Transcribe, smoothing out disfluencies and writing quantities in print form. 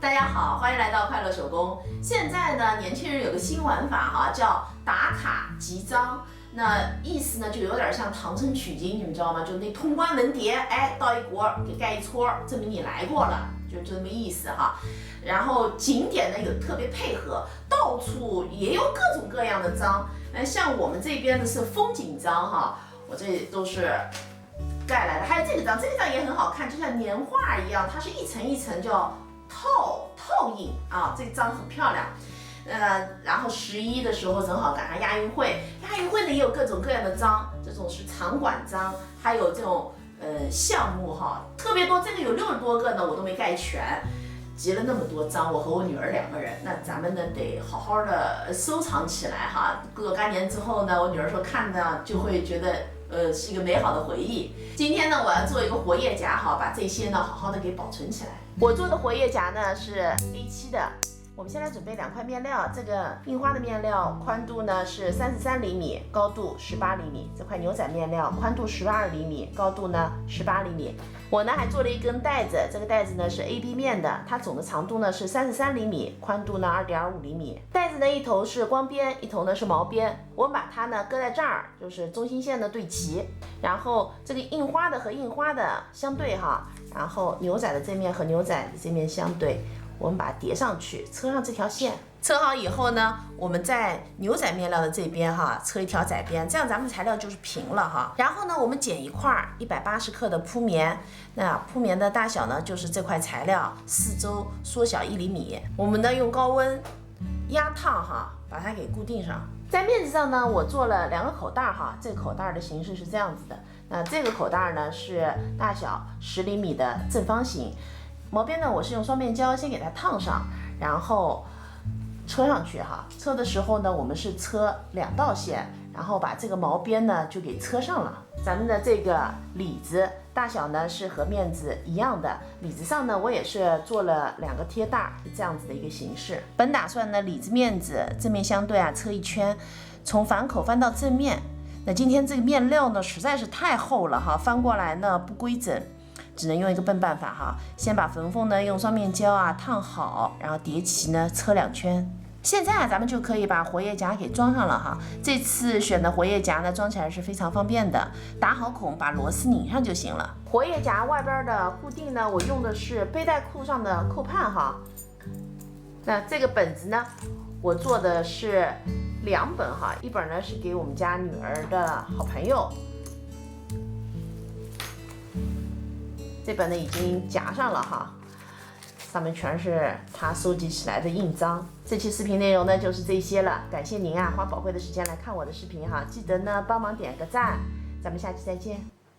大家好，欢迎来到快乐手工。现在呢，年轻人有个新玩法哈，叫打卡集章。那意思呢，就有点像唐僧取经，你们知道吗？就那通关文牒，哎，到一国给盖一戳，证明你来过了，就这么意思哈。然后景点呢有特别配合，到处也有各种各样的章。像我们这边的是风景章哈，我这都是盖来的。还有这个章也很好看，就像年画一样，它是一层一层叫透印啊，这张很漂亮。然后11的时候正好赶上亚运会，亚运会呢也有各种各样的章，这种是场馆章，还有这种项目哈，特别多，这个有60多个呢，我都没盖全。集了那么多章，我和我女儿2个人，那咱们呢得好好的收藏起来哈。若干年之后呢，我女儿说看呢就会觉得是一个美好的回忆。今天呢，我要做一个活页夹哈，把这些呢好好的给保存起来。我做的活页夹呢是 A7的。我们先来准备2块面料，这个印花的面料宽度呢是33厘米，高度18厘米。这块牛仔面料宽度12厘米，高度呢18厘米。我呢还做了一根带子，这个带子呢是 AB 面的，它总的长度呢是33厘米，宽度呢2.5厘米。带子呢一头是光边，一头呢是毛边。我们把它呢搁在这儿，就是中心线的对齐，然后这个印花的和印花的相对哈，然后牛仔的这面和牛仔的这面相对。我们把它叠上去，车上这条线，车好以后呢，我们在牛仔面料的这边哈，车一条窄边，这样咱们材料就是平了哈。然后呢，我们剪一块180克的铺棉，那铺棉的大小呢，就是这块材料四周缩小1厘米。我们呢用高温压烫哈，把它给固定上。在面子上呢，我做了2个口袋哈，这个口袋的形式是这样子的。那这个口袋呢是大小10厘米的正方形。毛边呢，我是用双面胶先给它烫上，然后车上去哈。车的时候呢，我们是车2道线，然后把这个毛边呢就给车上了。咱们的这个里子大小呢是和面子一样的，里子上呢我也是做了2个贴带，是这样子的一个形式。本打算呢里子面子正面相对啊，车一圈，从反口翻到正面。那今天这个面料呢实在是太厚了哈，翻过来呢不规整。只能用一个笨办法哈，先把缝缝呢用双面胶啊烫好，然后叠齐呢车2圈。现在啊，咱们就可以把活页夹给装上了哈。这次选的活页夹呢，装起来是非常方便的，打好孔，把螺丝拧上就行了。活页夹外边的固定呢，我用的是背带裤上的扣判哈。那这个本子呢，我做的是2本哈，一本呢是给我们家女儿的好朋友。这本呢已经夹上了哈，上面全是他收集起来的印章。这期视频内容呢就是这些了，感谢您啊花宝贵的时间来看我的视频哈，记得呢帮忙点个赞，咱们下期再见。